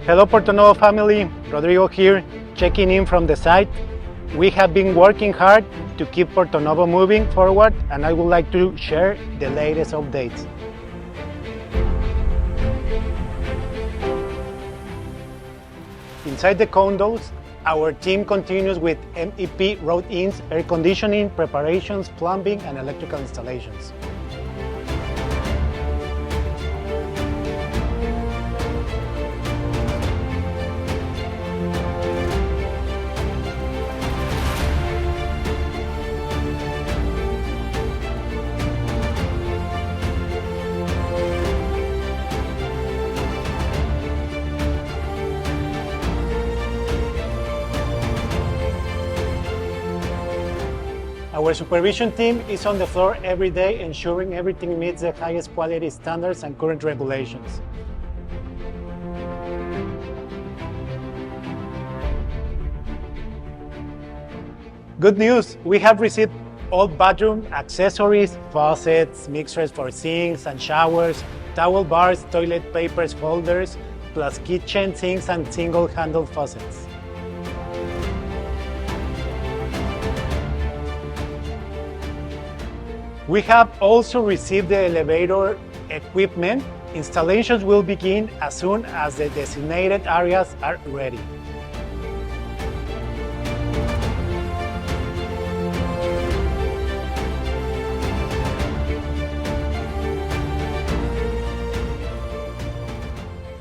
Hello Portonovo family, Rodrigo here, checking in from the site. We have been working hard to keep Portonovo moving forward, and I would like to share the latest updates. Inside the condos, our team continues with MEP road-ins, air conditioning, preparations, plumbing, and electrical installations. Our supervision team is on the floor every day, ensuring everything meets the highest quality standards and current regulations. Good news! We have received all bathroom accessories, faucets, mixers for sinks and showers, towel bars, toilet papers, holders, plus kitchen sinks and single-handle faucets. We have also received the elevator equipment. Installations will begin as soon as the designated areas are ready.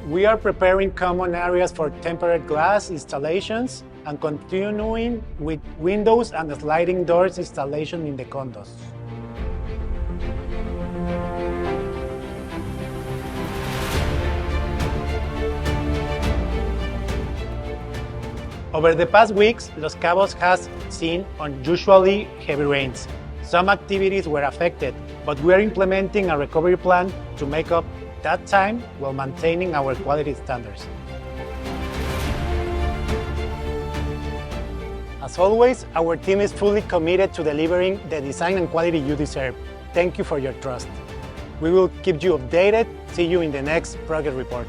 We are preparing common areas for tempered glass installations and continuing with windows and sliding doors installation in the condos. Over the past weeks, Los Cabos has seen unusually heavy rains. Some activities were affected, but we are implementing a recovery plan to make up that time while maintaining our quality standards. As always, our team is fully committed to delivering the design and quality you deserve. Thank you for your trust. We will keep you updated. See you in the next progress report.